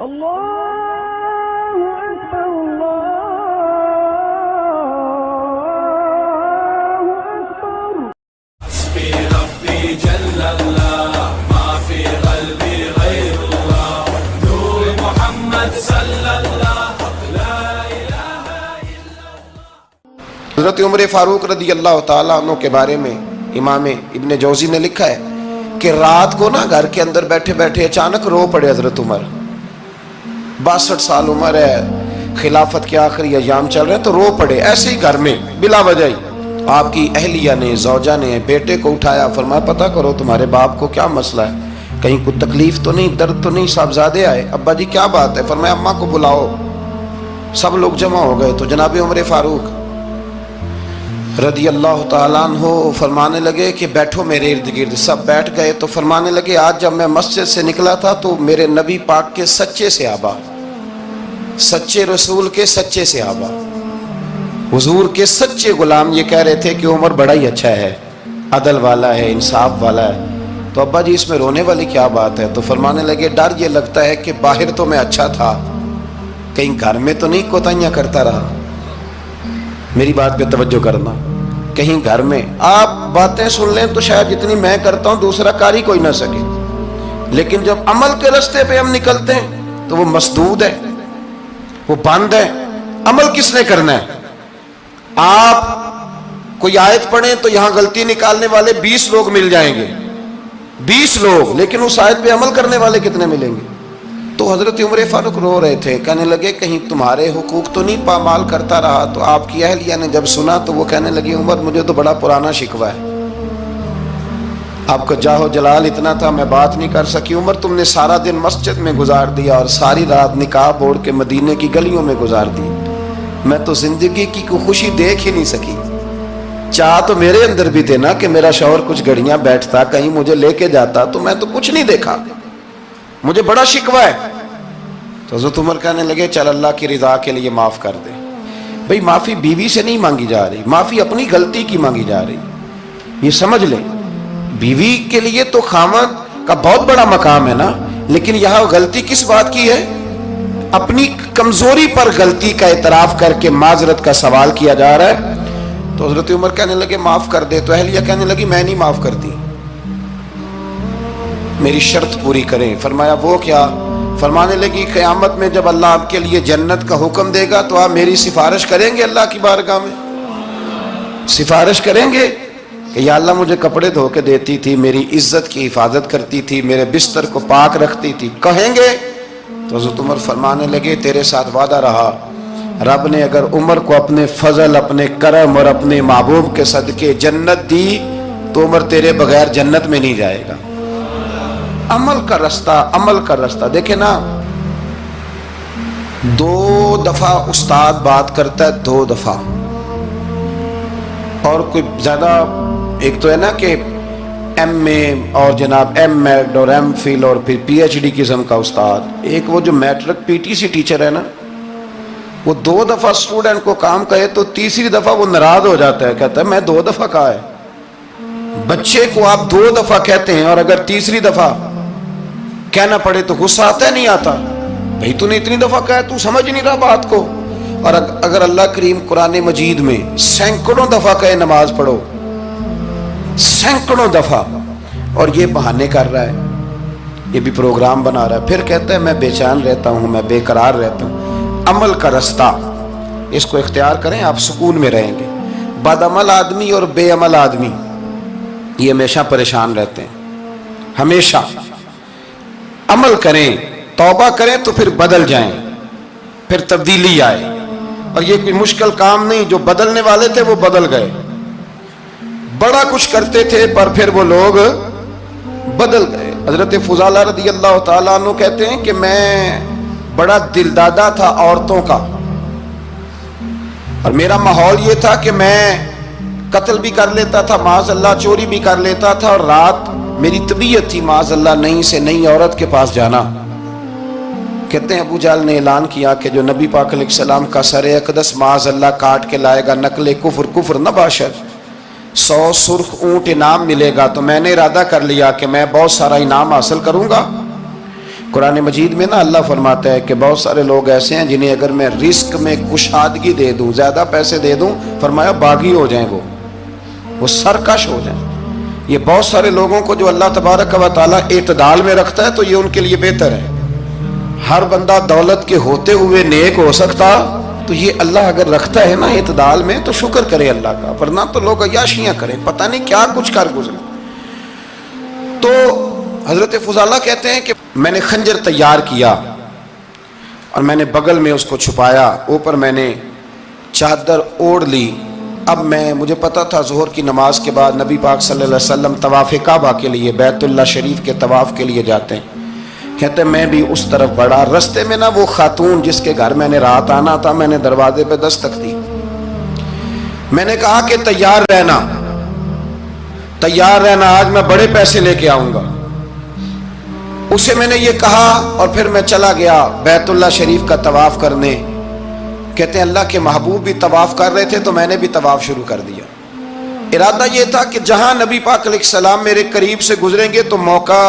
اللہ اکبر اللہ اکبر حسبی ربی جل اللہ ما فی قلبی غیر اللہ نور محمد صلی اللہ لا الہ الا اللہ۔ حضرت عمر فاروق رضی اللہ تعالیٰ عنہ کے بارے میں امام ابن جوزی نے لکھا ہے کہ رات کو نا گھر کے اندر بیٹھے بیٹھے اچانک رو پڑے حضرت عمر، 62 سال عمر ہے، خلافت کے آخری ایام چل رہے ہیں تو رو پڑے ایسے ہی گھر میں بلا وجہ ہی۔ آپ کی اہلیہ نے زوجہ نے بیٹے کو اٹھایا، فرمایا پتہ کرو تمہارے باپ کو کیا مسئلہ ہے، کہیں کوئی تکلیف تو نہیں، درد تو نہیں، صاحبزادے آئے، ابا جی کیا بات ہے؟ فرمایا اماں کو بلاؤ۔ سب لوگ جمع ہو گئے تو جناب عمر فاروق رضی اللہ تعالیٰ عنہ فرمانے لگے کہ بیٹھو میرے ارد گرد۔ سب بیٹھ گئے تو فرمانے لگے آج جب میں مسجد سے نکلا تھا تو میرے نبی پاک کے سچے صحابہ، سچے رسول کے سچے صحابہ، حضور کے سچے غلام یہ کہہ رہے تھے کہ عمر بڑا ہی اچھا ہے، عدل والا ہے، انصاف والا ہے۔ تو ابا جی اس میں رونے والی کیا بات ہے؟ تو فرمانے لگے ڈر یہ لگتا ہے کہ باہر تو میں اچھا تھا، کہیں گھر میں تو نہیں کوتاہیاں کرتا رہا۔ میری بات پہ توجہ کرنا، کہیں گھر میں آپ باتیں سن لیں تو شاید جتنی میں کرتا ہوں دوسرا کاری کوئی نہ سکے، لیکن جب عمل کے راستے پہ ہم نکلتے ہیں تو وہ مسدود ہے، وہ بند ہے۔ عمل کس نے کرنا ہے؟ آپ کوئی آیت پڑھیں تو یہاں غلطی نکالنے والے 20 لوگ مل جائیں گے، 20 لوگ، لیکن اس آیت پہ عمل کرنے والے کتنے ملیں گے؟ تو حضرت عمر فاروق رو رہے تھے، کہنے لگے کہیں تمہارے حقوق تو نہیں پامال کرتا رہا۔ تو آپ کی اہلیہ نے جب سنا تو وہ کہنے لگی عمر مجھے تو بڑا پرانا شکوہ ہے، آپ کا جاہ و جلال اتنا تھا میں بات نہیں کر سکی۔ عمر تم نے سارا دن مسجد میں گزار دیا اور ساری رات نقاب اوڑھ کے مدینے کی گلیوں میں گزار دی، میں تو زندگی کی کوئی خوشی دیکھ ہی نہیں سکی۔ چاہ تو میرے اندر بھی تھے نا کہ میرا شوہر کچھ گھڑیاں بیٹھتا، کہیں مجھے لے کے جاتا، تو میں تو کچھ نہیں دیکھا، مجھے بڑا شکوہ ہے۔ تو حضرت عمر کہنے لگے چل اللہ کی رضا کے لیے معاف کر دے۔ بھئی معافی بیوی سے نہیں مانگی جا رہی، معافی اپنی غلطی کی مانگی جا رہی، یہ سمجھ لیں۔ بیوی کے لیے تو خاوند کا بہت بڑا مقام ہے نا، لیکن یہاں غلطی کس بات کی ہے؟ اپنی کمزوری پر غلطی کا اعتراف کر کے معذرت کا سوال کیا جا رہا ہے۔ تو حضرت عمر کہنے لگے معاف کر دے، تو اہلیہ کہنے لگی میں نہیں معاف کرتی، میری شرط پوری کریں۔ فرمایا وہ کیا؟ فرمانے لگی قیامت میں جب اللہ آپ کے لیے جنت کا حکم دے گا تو آپ میری سفارش کریں گے اللہ کی بارگاہ میں؟ سفارش کریں گے کہ یا اللہ مجھے کپڑے دھو کے دیتی تھی، میری عزت کی حفاظت کرتی تھی، میرے بستر کو پاک رکھتی تھی، کہیں گے؟ تو حضرت عمر فرمانے لگے تیرے ساتھ وعدہ رہا، رب نے اگر عمر کو اپنے فضل، اپنے کرم اور اپنے محبوب کے صدقے جنت دی تو عمر تیرے بغیر جنت میں نہیں جائے گا۔ عمل کا رستہ، عمل کا رستہ دیکھیں نا، 2 دفعہ استاد بات کرتا ہے، 2 دفعہ، اور کوئی زیادہ، ایک تو ہے نا کہ ایم اے اور جناب ایم ایڈ اور ایم فل اور پھر پی ایچ ڈی قسم کا استاد، ایک وہ جو matric P T C teacher ہے نا، وہ 2 دفعہ اسٹوڈنٹ کو کام کہے تو تیسری دفعہ وہ ناراض ہو جاتا ہے، کہتا ہے میں 2 دفعہ کہا ہے۔ بچے کو آپ 2 دفعہ کہتے ہیں اور اگر تیسری دفعہ کہنا پڑے تو غصہ آتا ہے نہیں آتا؟ بھئی تو نے اتنی دفعہ کہا تو سمجھ نہیں رہا بات کو۔ اور اگر اللہ کریم قرآن مجید میں سینکڑوں دفعہ کہے نماز پڑھو، سینکڑوں دفعہ، اور یہ بہانے کر رہا ہے، یہ بھی پروگرام بنا رہا ہے، پھر کہتا ہے میں بے چین رہتا ہوں، میں بے قرار رہتا ہوں۔ عمل کا رستہ اس کو اختیار کریں، آپ سکون میں رہیں گے۔ بد عمل آدمی اور بے عمل آدمی یہ ہمیشہ پریشان رہتے ہیں، ہمیشہ۔ عمل کریں، توبہ کریں تو پھر بدل جائیں، پھر تبدیلی آئے، اور یہ کوئی مشکل کام نہیں، جو بدلنے والے تھے وہ بدل گئے، بڑا کچھ کرتے تھے پر پھر وہ لوگ بدل گئے۔ حضرت فضالہ رضی اللہ تعالیٰ عنہ کہتے ہیں کہ میں بڑا دلدادہ تھا عورتوں کا، اور میرا ماحول یہ تھا کہ میں قتل بھی کر لیتا تھا، معاذ اللہ چوری بھی کر لیتا تھا، اور رات میری طبیعت تھی معاذ اللہ نئی سے نئی عورت کے پاس جانا۔ کہتے ہیں ابو جہل نے اعلان کیا کہ جو نبی پاک علیہ السلام کا سر اقدس معاذ اللہ کاٹ کے لائے گا نقل کفر، کفر نہ باشد، 100 سرخ اونٹ انعام ملے گا۔ تو میں نے ارادہ کر لیا کہ میں بہت سارا انعام حاصل کروں گا، قرآن مجید میں نا اللہ فرماتا ہے کہ بہت سارے لوگ ایسے ہیں جنہیں اگر میں رزق میں کشادگی دے دوں، زیادہ پیسے دے دوں، فرمایا باغی ہو جائیں، وہ سرکش ہو جائیں۔ یہ بہت سارے لوگوں کو جو اللہ تبارک و تعالیٰ اعتدال میں رکھتا ہے تو یہ ان کے لیے بہتر ہے۔ ہر بندہ دولت کے ہوتے ہوئے نیک ہو سکتا، تو یہ اللہ اگر رکھتا ہے نا اعتدال میں تو شکر کرے اللہ کا، ورنہ تو لوگ عیاشیاں کریں، پتہ نہیں کیا کچھ کر گزرے۔ تو حضرت فضالہ کہتے ہیں کہ میں نے خنجر تیار کیا اور میں نے بغل میں اس کو چھپایا، اوپر میں نے چادر اوڑھ لی۔ اب مجھے پتا تھا ظہر کی نماز کے بعد نبی پاک صلی اللہ علیہ وسلم طواف کعبہ کے لیے، بیت اللہ شریف کے طواف کے لیے جاتے ہیں۔ کہتے ہیں میں بھی اس طرف بڑھا، رستے میں نا وہ خاتون جس کے گھر میں نے رات آنا تھا، میں نے دروازے پہ دستک دی، میں نے کہا کہ تیار رہنا، آج میں بڑے پیسے لے کے آؤں گا۔ اسے میں نے یہ کہا اور پھر میں چلا گیا بیت اللہ شریف کا طواف کرنے۔ کہتے ہیں اللہ کے محبوب بھی طواف کر رہے تھے تو میں نے بھی طواف شروع کر دیا۔ ارادہ یہ تھا کہ جہاں نبی پاک علیہ السلام میرے قریب سے گزریں گے تو موقع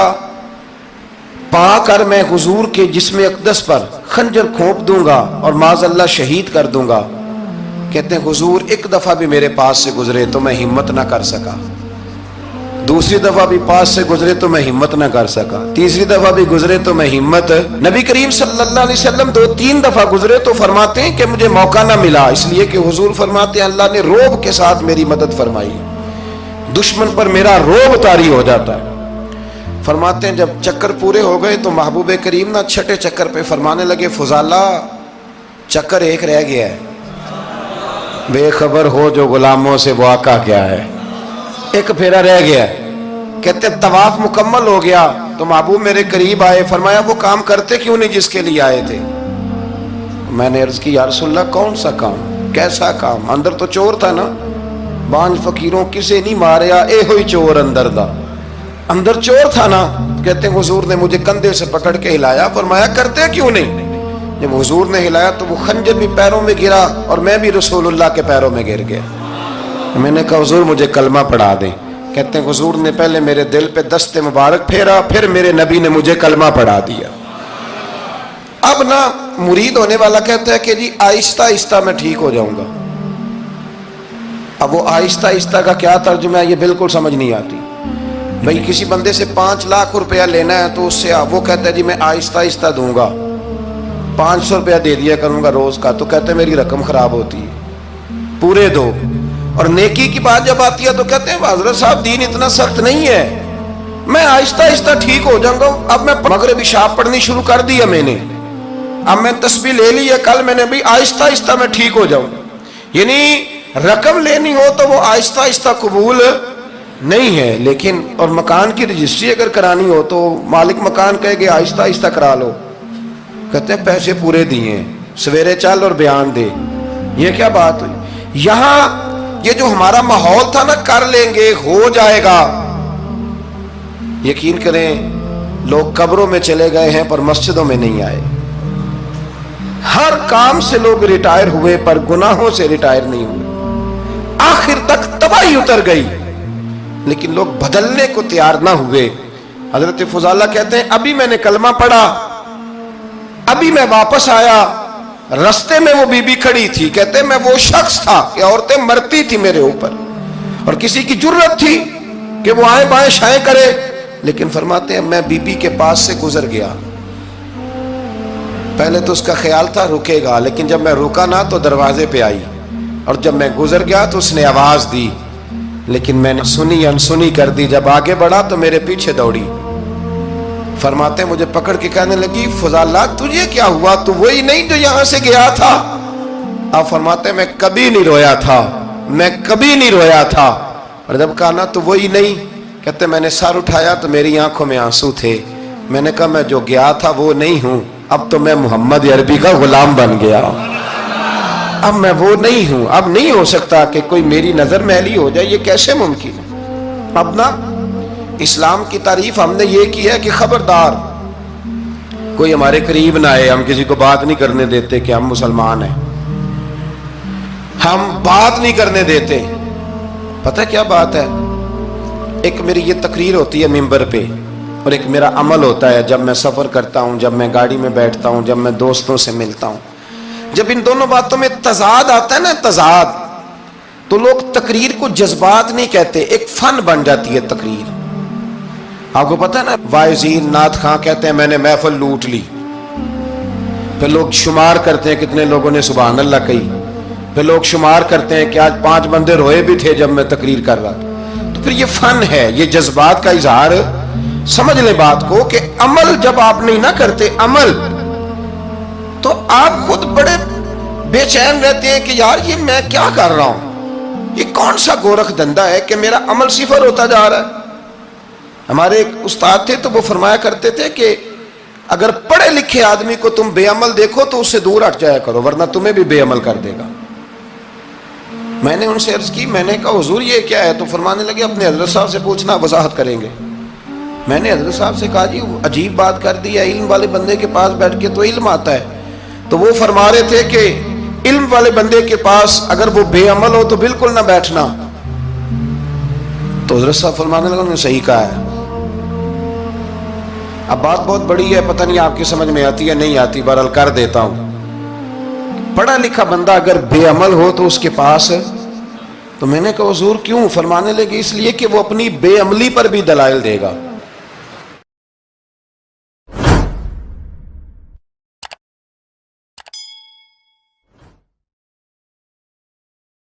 پا کر میں حضور کے جسم اقدس پر خنجر کھونپ دوں گا اور معاذ اللہ شہید کر دوں گا۔ کہتے ہیں حضور ایک دفعہ بھی میرے پاس سے گزرے تو میں ہمت نہ کر سکا، دوسری دفعہ بھی پاس سے گزرے تو میں ہمت نہ کر سکا، تیسری دفعہ بھی گزرے تو میں ہمت۔ نبی کریم صلی اللہ علیہ وسلم 2-3 دفعہ گزرے تو فرماتے ہیں کہ مجھے موقع نہ ملا، اس لیے کہ حضور فرماتے ہیں اللہ نے روب کے ساتھ میری مدد فرمائی، دشمن پر میرا روب طاری ہو جاتا ہے۔ فرماتے ہیں جب چکر پورے ہو گئے تو محبوب کریم نہ چھٹے چکر پہ فرمانے لگے فضالہ چکر ایک رہ گیا ہے، بے خبر ہو جو غلاموں سے وہ آقا کیا ہے، ایک پھیرا رہ گیا ہے۔ کہتے طواف مکمل ہو گیا تو محبوب میرے قریب آئے، فرمایا وہ کام کرتے کیوں نہیں جس کے لیے آئے تھے؟ میں نے عرض کی یا رسول اللہ کون سا کام، کیسا کام؟ اندر تو چور تھا نا، بانج فقیروں کسے نہیں ماریا اے ہوئی چور اندر دا، اندر چور تھا نا۔ کہتے ہیں حضور نے مجھے کندھے سے پکڑ کے ہلایا، فرمایا کرتے کیوں نہیں؟ جب حضور نے ہلایا تو وہ خنجر بھی پیروں میں گرا اور میں بھی رسول اللہ کے پیروں میں گر گیا۔ میں نے کہا حضور مجھے کلمہ پڑھا دیں۔ کہتے ہیں حضور نے پہلے میرے دل پہ دست مبارک پھیرا، پھر میرے نبی نے مجھے کلمہ پڑھا دیا۔ اب نا مرید ہونے والا کہتا ہے کہ جی آہستہ آہستہ میں ٹھیک ہو جاؤں گا۔ اب وہ آہستہ آہستہ کا کیا ترجمہ ہے یہ بالکل سمجھ نہیں آتی۔ بھئی کسی بندے سے 5 لاکھ روپیہ لینا ہے تو اس سے وہ کہتا ہے جی میں آہستہ آہستہ دوں گا، 500 روپیہ دے دیا کروں گا روز کا، تو کہتے ہیں میری رقم خراب ہوتی ہے، پورے دو۔ اور نیکی کی بات جب آتی ہے تو کہتے ہیں حضرت صاحب دین اتنا سخت نہیں ہے، میں آہستہ آہستہ ٹھیک ہو جاؤں گا۔ اب میں مغربی شاب پڑھنی شروع کر دیا میں نے، اب میں تسبیح لے لی ہے، کل میں نے بھی آہستہ آہستہ میں ٹھیک ہو جاؤں۔ یعنی رقم لینی ہو تو وہ آہستہ آہستہ قبول نہیں ہے، لیکن اور مکان کی رجسٹری اگر کرانی ہو تو مالک مکان کہے گے آہستہ آہستہ کرا لو، کہتے ہیں پیسے پورے دیے، سویرے چل اور بیان دے۔ یہ کیا بات ہوئی؟ یہاں یہ جو ہمارا ماحول تھا نا کر لیں گے ہو جائے گا، یقین کریں لوگ قبروں میں چلے گئے ہیں پر مسجدوں میں نہیں آئے۔ ہر کام سے لوگ ریٹائر ہوئے پر گناہوں سے ریٹائر نہیں ہوئے، آخر تک تباہی اتر گئی لیکن لوگ بدلنے کو تیار نہ ہوئے۔ حضرت فضالہ کہتے ہیں ابھی میں نے کلمہ پڑھا، ابھی میں واپس آیا، رستے میں وہ بی بی کھڑی تھی، کہتے ہیں میں وہ شخص تھا کہ عورتیں مرتی تھی میرے اوپر اور کسی کی جرت تھی کہ وہ آئیں بائیں شائیں کرے، لیکن فرماتے ہیں میں بی بی کے پاس سے گزر گیا، پہلے تو اس کا خیال تھا رکے گا، لیکن جب میں رکا نہ تو دروازے پہ آئی، اور جب میں گزر گیا تو اس نے آواز دی، لیکن میں نے سنی انسنی کر دی، جب آگے بڑھا تو میرے پیچھے دوڑی۔ فرماتے ہیں مجھے پکڑ کے کہنے لگی فضالہ تجھے کیا ہوا، تو وہی نہیں جو یہاں سے گیا تھا؟ آپ فرماتے ہیں میں کبھی نہیں رویا تھا، میں کبھی نہیں رویا تھا، اور جب کہا نا تو وہی نہیں، کہتے میں نے سر اٹھایا تو میری آنکھوں میں آنسو تھے، میں نے کہا میں جو گیا تھا وہ نہیں ہوں، اب تو میں محمد عربی کا غلام بن گیا، اب میں وہ نہیں ہوں، اب نہیں ہو سکتا کہ کوئی میری نظر میلی ہو جائے، یہ کیسے ممکن ہے؟ اب نا اسلام کی تعریف ہم نے یہ کی ہے کہ خبردار کوئی ہمارے قریب نہ آئے، ہم کسی کو بات نہیں کرنے دیتے کہ ہم مسلمان ہیں، ہم بات نہیں کرنے دیتے۔ پتہ کیا بات ہے، ایک میری یہ تقریر ہوتی ہے ممبر پہ، اور ایک میرا عمل ہوتا ہے جب میں سفر کرتا ہوں، جب میں گاڑی میں بیٹھتا ہوں، جب میں دوستوں سے ملتا ہوں. جب ان دونوں باتوں میں تضاد آتا ہے نا، تضاد، تو لوگ تقریر کو جذبات نہیں کہتے، ایک فن بن جاتی ہے تقریر. آپ کو پتہ ہے نا، واعظین نعت خواں کہتے ہیں میں نے محفل لوٹ لی، پھر لوگ شمار کرتے ہیں کتنے لوگوں نے سبحان اللہ کہی، پھر لوگ شمار کرتے ہیں کہ آج 5 بندے روئے بھی تھے جب میں تقریر کر رہا تھا. تو پھر یہ فن ہے، یہ جذبات کا اظہار. سمجھ لیں بات کو کہ عمل جب آپ نہیں نہ کرتے عمل، تو آپ خود بڑے بے چین رہتے ہیں کہ یار یہ میں کیا کر رہا ہوں، یہ کون سا گورکھ دھندا ہے کہ میرا عمل صفر ہوتا جا رہا ہے. ہمارے ایک استاد تھے تو وہ فرمایا کرتے تھے کہ اگر پڑھے لکھے آدمی کو تم بے عمل دیکھو تو اس سے دور ہٹ جایا کرو، ورنہ تمہیں بھی بے عمل کر دے گا. میں نے ان سے عرض کی، میں نے کہا حضور یہ کیا ہے؟ تو فرمانے لگے اپنے حضرت صاحب سے پوچھنا، وضاحت کریں گے. میں نے حضرت صاحب سے کہا جی عجیب بات کر دی ہے، علم والے بندے کے پاس بیٹھ کے تو علم آتا ہے. تو وہ فرما رہے تھے کہ علم والے بندے کے پاس اگر وہ بے عمل ہو تو بالکل نہ بیٹھنا. تو حضرت صاحب فرمانے لگے انہوں نے صحیح کہا ہے. اب بات بہت بڑی ہے، پتہ نہیں آپ کی سمجھ میں آتی ہے نہیں آتی، بہرحال کر دیتا ہوں. پڑھا لکھا بندہ اگر بے عمل ہو تو اس کے پاس، تو میں نے کہا حضور کیوں؟ فرمانے لگے اس لیے کہ وہ اپنی بے عملی پر بھی دلائل دے گا.